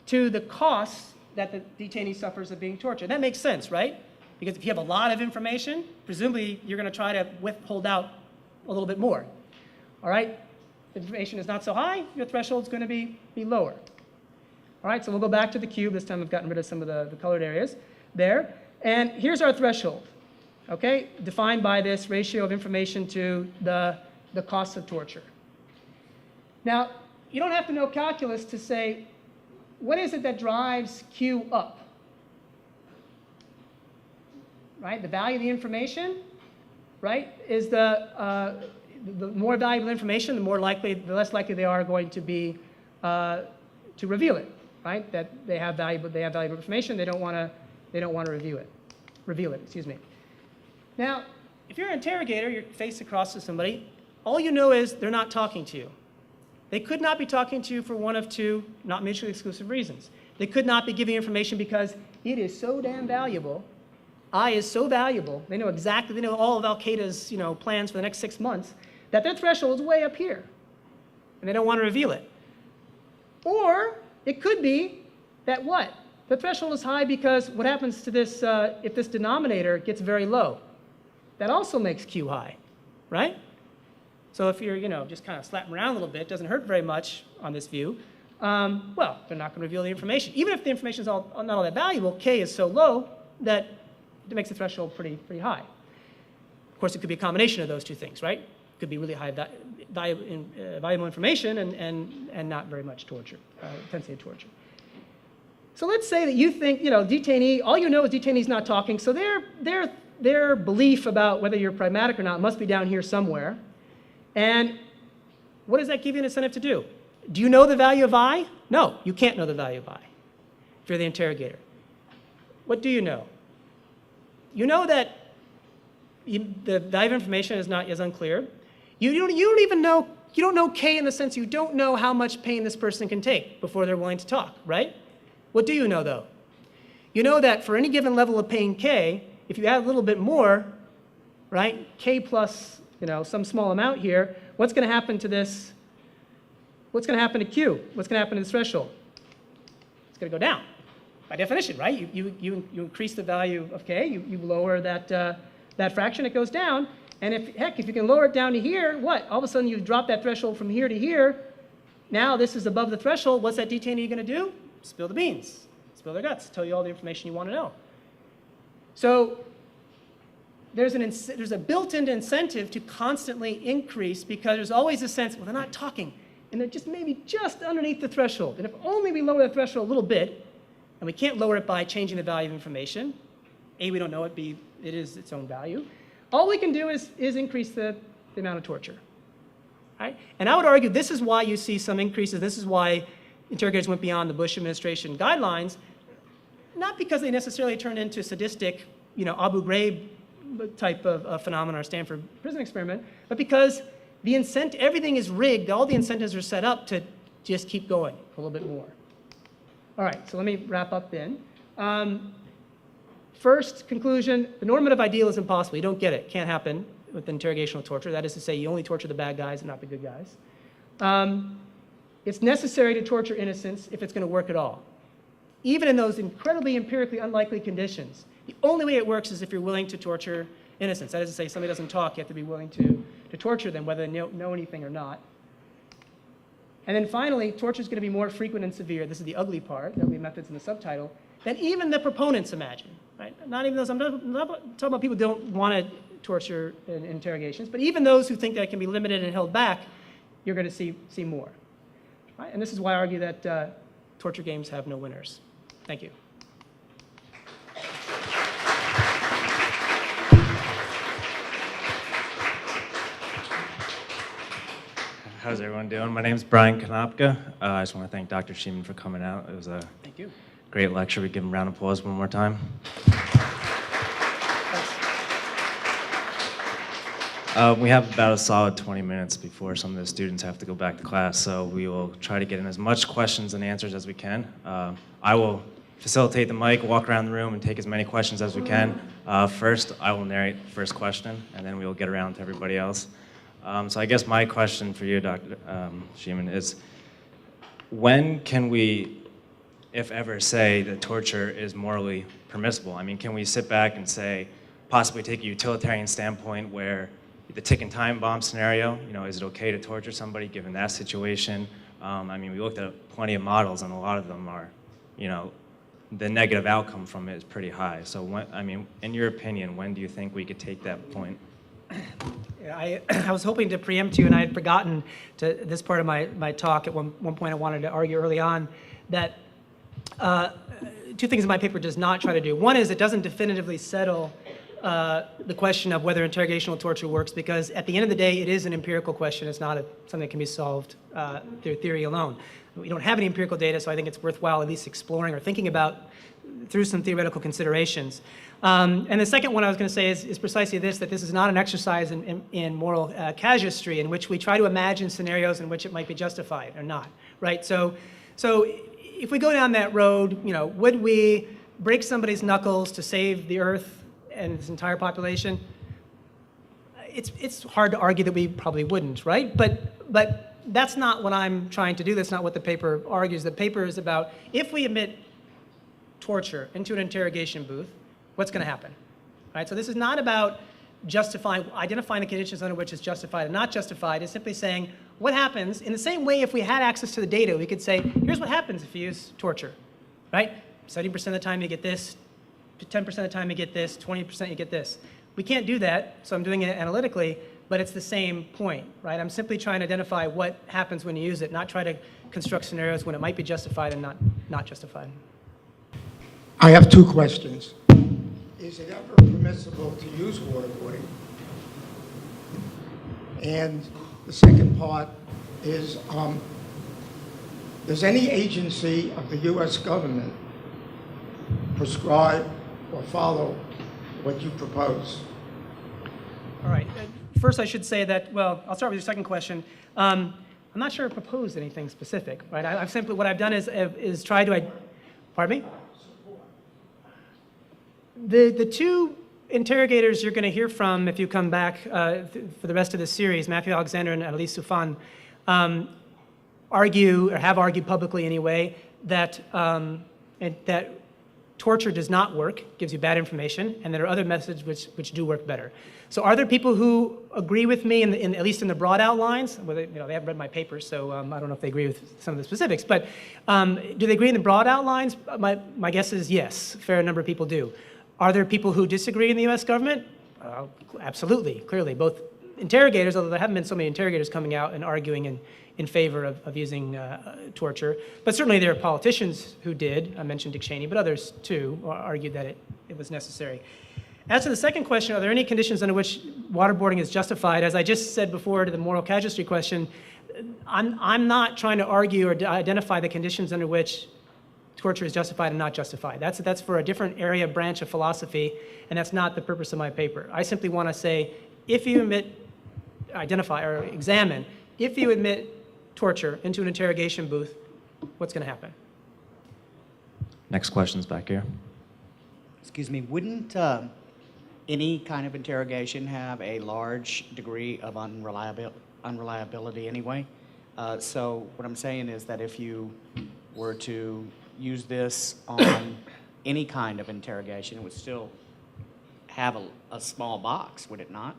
to the costs that the detainee suffers of being tortured. That makes sense, right? Because if you have a lot of information, presumably you're going to try to hold out a little bit more. All right? If information is not so high, your threshold is going to be lower. All right, so we'll go back to the cube. This time I've gotten rid of some of the colored areas there. And here's our threshold, okay? Defined by this ratio of information to the cost of torture. Now, you don't have to know calculus to say, what is it that drives Q up? Right, the value of the information, right, is the more valuable information, the less likely they are going to be to reveal it, right? That they have valuable information, they don't want to reveal it. Excuse me. Now, if you're an interrogator, you're faced across to somebody. All you know is they're not talking to you. They could not be talking to you for one of 2 not mutually exclusive reasons. They could not be giving information because it is so damn valuable. I is so valuable, they know all of Al-Qaeda's plans for the next 6 months, that their threshold is way up here, and they don't want to reveal it. Or it could be that what? The threshold is high because what happens to this, if this denominator gets very low? That also makes Q high, right? So if you're just kind of slapping around a little bit, it doesn't hurt very much on this view, well, they're not going to reveal the information. Even if the information is not all that valuable, K is so low that it makes the threshold pretty high. Of course, it could be a combination of those 2 things, right? It could be really high valuable information and not very much torture, intensity of torture. So let's say that you think, detainee, all you know is detainee's not talking, so their belief about whether you're pragmatic or not must be down here somewhere. And what does that give you an incentive to do? Do you know the value of I? No, you can't know the value of I if you're the interrogator. What do you know? You know that the value of information is unclear. You don't even know, you don't know K in the sense you don't know how much pain this person can take before they're willing to talk, right? What do you know, though? You know that for any given level of pain K, if you add a little bit more, right, k plus some small amount here, what's going to happen to this? What's going to happen to q? What's going to happen to this threshold? It's going to go down. By definition, right? You increase the value of k, you lower that fraction, it goes down. And if you can lower it down to here, what? All of a sudden you've dropped that threshold from here to here. Now this is above the threshold. What's that detainee going to do? Spill the beans, spill their guts, tell you all the information you want to know. So there's a built-in incentive to constantly increase because there's always a sense, well, they're not talking, and they're just maybe just underneath the threshold. And if only we lower the threshold a little bit, and we can't lower it by changing the value of information, A, we don't know it, B, it is its own value, all we can do is increase the amount of torture. Right? And I would argue this is why you see some increases. This is why interrogators went beyond the Bush administration guidelines, not because they necessarily turned into sadistic, Abu Ghraib type of phenomenon or Stanford prison experiment, but because everything is rigged, all the incentives are set up to just keep going a little bit more. All right, so let me wrap up then. First conclusion, the normative ideal is impossible. You don't get it. Can't happen with interrogational torture. That is to say, you only torture the bad guys and not the good guys. It's necessary to torture innocents if it's going to work at all. Even in those incredibly empirically unlikely conditions, the only way it works is if you're willing to torture innocents. That is to say, somebody doesn't talk, you have to be willing to torture them, whether they know anything or not. And then finally, torture is going to be more frequent and severe. This is the ugly part, the ugly methods in the subtitle, than even the proponents imagine. Right? Not even those, I'm not talking about people who don't want to torture in interrogations, but even those who think that it can be limited and held back, you're going to see more. Right? And this is why I argue that torture games have no winners. Thank you. How's everyone doing? My name's Brian Konopka. I just want to thank Dr. Sheeman for coming out. It was a Thank you. great lecture. We give him a round of applause one more time. We have about a solid 20 minutes before some of the students have to go back to class, so we will try to get in as much questions and answers as we can. I will facilitate the mic, walk around the room, and take as many questions as we can. First, I will narrate the first question, and then we will get around to everybody else. So I guess my question for you, Dr. Sheeman, is when can we, if ever, say that torture is morally permissible? I mean, can we sit back and say, possibly take a utilitarian standpoint where the ticking time bomb scenario, is it okay to torture somebody given that situation? I mean, we looked at plenty of models, and a lot of them are, the negative outcome from it is pretty high. So, in your opinion, when do you think we could take that point? I was hoping to preempt you, and I had forgotten to this part of my talk. At one point, I wanted to argue early on that two things in my paper does not try to do. One is it doesn't definitively settle the question of whether interrogational torture works, because at the end of the day, it is an empirical question. It's not something that can be solved through theory alone. We don't have any empirical data, so I think it's worthwhile at least exploring or thinking about through some theoretical considerations. And the second one I was going to say is precisely this, that this is not an exercise in moral casuistry in which we try to imagine scenarios in which it might be justified or not, right? So if we go down that road, would we break somebody's knuckles to save the Earth and its entire population? It's hard to argue that we probably wouldn't, right? But that's not what I'm trying to do. That's not what the paper argues. The paper is about if we admit torture into an interrogation booth, what's going to happen? Right? So this is not about identifying the conditions under which it's justified and not justified. It's simply saying what happens in the same way if we had access to the data, we could say, here's what happens if you use torture, right? 70% of the time you get this, 10% of the time you get this, 20% you get this. We can't do that, so I'm doing it analytically, but it's the same point, right? I'm simply trying to identify what happens when you use it, not try to construct scenarios when it might be justified and not justified. I have two questions. Is it ever permissible to use waterboarding? And the second part is, does any agency of the U.S. government prescribe or follow what you propose? All right. First, I should say that, well, I'll start with your second question. I'm not sure I proposed anything specific, right? I've simply, what I've done is try to, pardon me? The two interrogators you're going to hear from if you come back for the rest of the series, Matthew Alexander and Alice Soufan, argue, or have argued publicly anyway, that, that torture does not work, gives you bad information, and there are other methods which do work better. So are there people who agree with me, at least in the broad outlines? Well, they haven't read my paper, so I don't know if they agree with some of the specifics. But do they agree in the broad outlines? My guess is yes, a fair number of people do. Are there people who disagree in the US government? Absolutely, clearly. Both interrogators, although there haven't been so many interrogators coming out and arguing in favor of using torture. But certainly there are politicians who did. I mentioned Dick Cheney, but others too argued that it was necessary. As to the second question, are there any conditions under which waterboarding is justified? As I just said before to the moral casuistry question, I'm not trying to argue or identify the conditions under which torture is justified and not justified. That's for a different area, branch of philosophy, and that's not the purpose of my paper. I simply want to say, if you identify or examine, if you admit torture into an interrogation booth, what's going to happen? Next question's back here. Excuse me, wouldn't any kind of interrogation have a large degree of unreliability anyway? So what I'm saying is that if you were to use this on any kind of interrogation, it would still have a small box, would it not?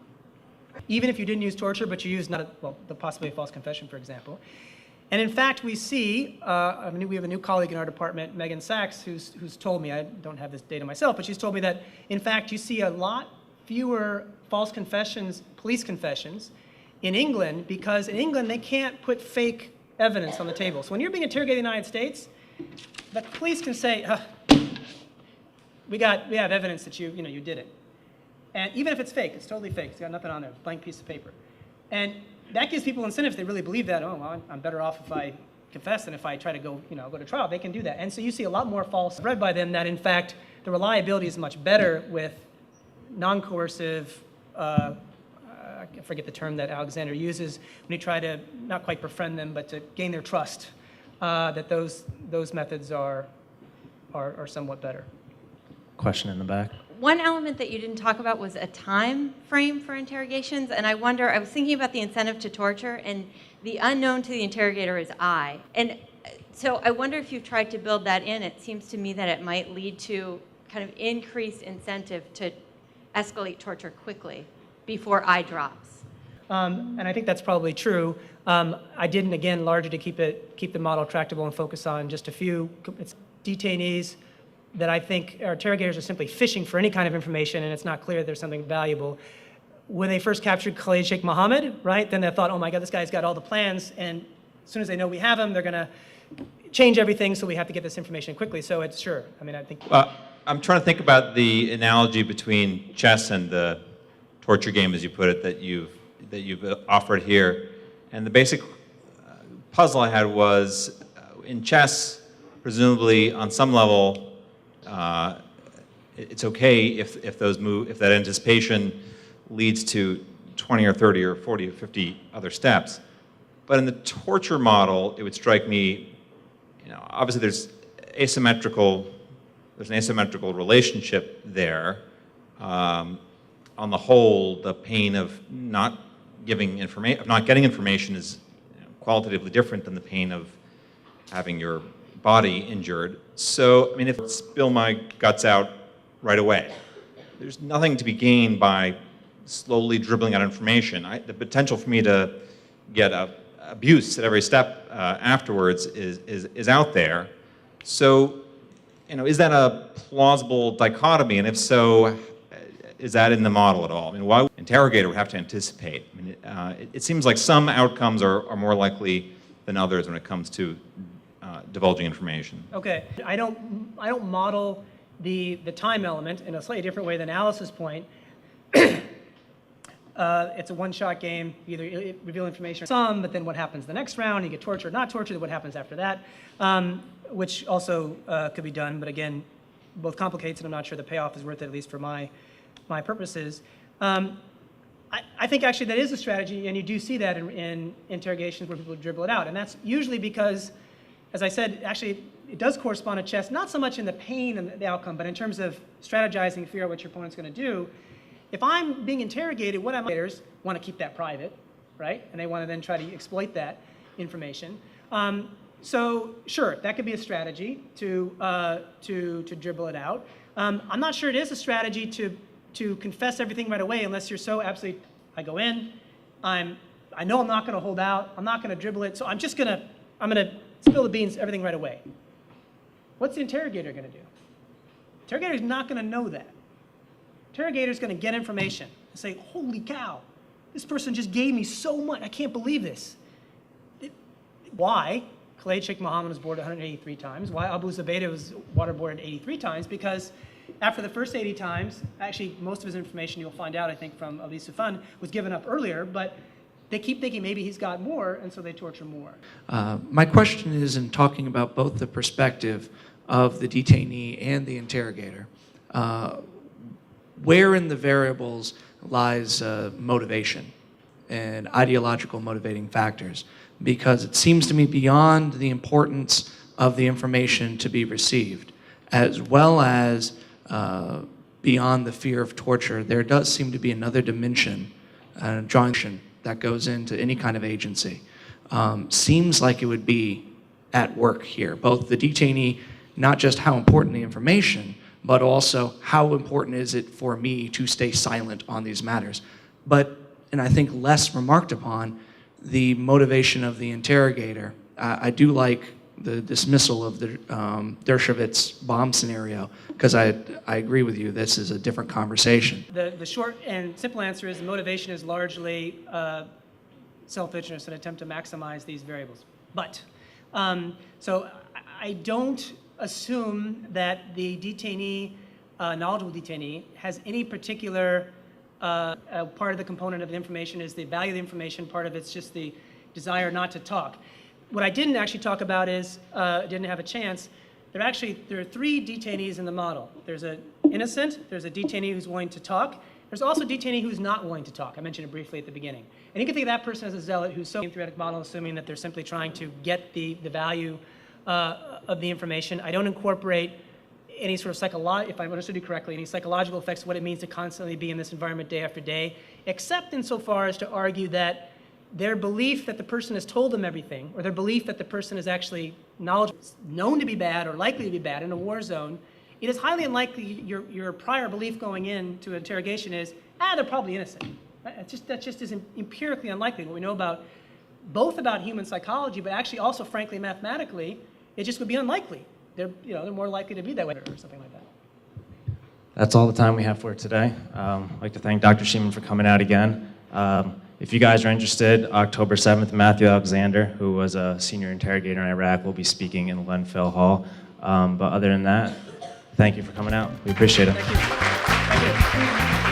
Even if you didn't use torture, but you used the possibility of false confession, for example. And in fact, we see, we have a new colleague in our department, Megan Sachs, who's told me, I don't have this data myself, but she's told me that, in fact, you see a lot fewer false confessions, police confessions, in England, because in England, they can't put fake evidence on the table. So when you're being interrogated in the United States, the police can say, we have evidence that you did it. And even if it's fake, it's totally fake. It's got nothing on there, blank piece of paper. And that gives people incentive if they really believe that, oh, well, I'm better off if I confess than if I try to go to trial. They can do that. And so you see a lot more false read by them that, in fact, the reliability is much better with non-coercive, I forget the term that Alexander uses, when you try to not quite befriend them, but to gain their trust, that those methods are somewhat better. Question in the back. One element that you didn't talk about was a time frame for interrogations, and I was thinking about the incentive to torture, and the unknown to the interrogator is I. And so I wonder if you've tried to build that in. It seems to me that it might lead to kind of increased incentive to escalate torture quickly before I drops. And I think that's probably true. I didn't, again, largely to keep the model tractable and focus on just a few detainees that I think our interrogators are simply fishing for any kind of information, and it's not clear there's something valuable. When they first captured Khalid Sheikh Mohammed, right, then they thought, oh my God, this guy's got all the plans, and as soon as they know we have him, they're going to change everything, so we have to get this information quickly. So it's sure. I mean, I think. I'm trying to think about the analogy between chess and the torture game, as you put it, that you've offered here. And the basic puzzle I had was, in chess, presumably on some level, it's okay if that anticipation leads to 20 or 30 or 40 or 50 other steps. But in the torture model, it would strike me, obviously there's an asymmetrical relationship there. On the whole, the pain of not getting information is qualitatively different than the pain of having your body injured. So, I mean, if I spill my guts out right away, there's nothing to be gained by slowly dribbling out information. The potential for me to get abuse at every step afterwards is out there. So, is that a plausible dichotomy? And if so, is that in the model at all? I mean, why would an interrogator would have to anticipate? I mean, it seems like some outcomes are more likely than others when it comes to divulging information. Okay, I don't model the time element in a slightly different way than Alice's point. It's a one-shot game. You either reveal information or some, but then what happens the next round? You get tortured, not tortured. What happens after that? Which also could be done, but again, both complicates, and I'm not sure the payoff is worth it, at least for my purposes. I think actually that is a strategy, and you do see that in interrogations where people dribble it out, and that's usually because as I said, actually, it does correspond to chess, not so much in the pain and the outcome, but in terms of strategizing to figure out what your opponent's going to do. If I'm being interrogated, what I'm want to keep that private, right? And they want to then try to exploit that information. So sure, that could be a strategy to dribble it out. I'm not sure it is a strategy to confess everything right away unless you're so absolutely, I go in, I know I'm not going to hold out, I'm not going to dribble it, so I'm going to spill the beans, everything right away. What's the interrogator going to do? Interrogator's not going to know that. Interrogator's going to get information and say, holy cow, this person just gave me so much, I can't believe this. Why? Khaled Sheikh Mohammed was boarded 183 times. Why Abu Zubaydah was waterboarded 83 times? Because after the first 80 times, actually most of his information you'll find out, I think, from Ali Soufan was given up earlier, but they keep thinking maybe he's got more, and so they torture more. My question is in talking about both the perspective of the detainee and the interrogator. Where in the variables lies motivation and ideological motivating factors? Because it seems to me beyond the importance of the information to be received, as well as beyond the fear of torture, there does seem to be another dimension, drawing that goes into any kind of agency. Seems like it would be at work here, both the detainee, not just how important the information, but also how important is it for me to stay silent on these matters. But, and I think less remarked upon, the motivation of the interrogator. I do like the dismissal of the Dershowitz bomb scenario, because I agree with you, this is a different conversation. The short and simple answer is motivation is largely self-interest, an attempt to maximize these variables. But, so I don't assume that the detainee, knowledgeable detainee, has any particular part of the component of the information is the value of the information, part of it's just the desire not to talk. What I didn't actually talk about is, didn't have a chance, there are three detainees in the model. There's an innocent, there's a detainee who's willing to talk, there's also a detainee who's not willing to talk. I mentioned it briefly at the beginning. And you can think of that person as a zealot who's so theoretic model, assuming that they're simply trying to get the value of the information. I don't incorporate any sort of if I understood you correctly, any psychological effects of what it means to constantly be in this environment day after day, except insofar as to argue that their belief that the person has told them everything, or their belief that the person is actually known to be bad or likely to be bad in a war zone, it is highly unlikely your prior belief going into an interrogation is, they're probably innocent. Right? That just is empirically unlikely. What we know both about human psychology, but actually also, frankly, mathematically, it just would be unlikely. They're more likely to be that way or something like that. That's all the time we have for today. I'd like to thank Dr. Sheeman for coming out again. If you guys are interested, October 7th, Matthew Alexander, who was a senior interrogator in Iraq, will be speaking in Lenfell Hall. But other than that, thank you for coming out. We appreciate it. Thank you. Thank you.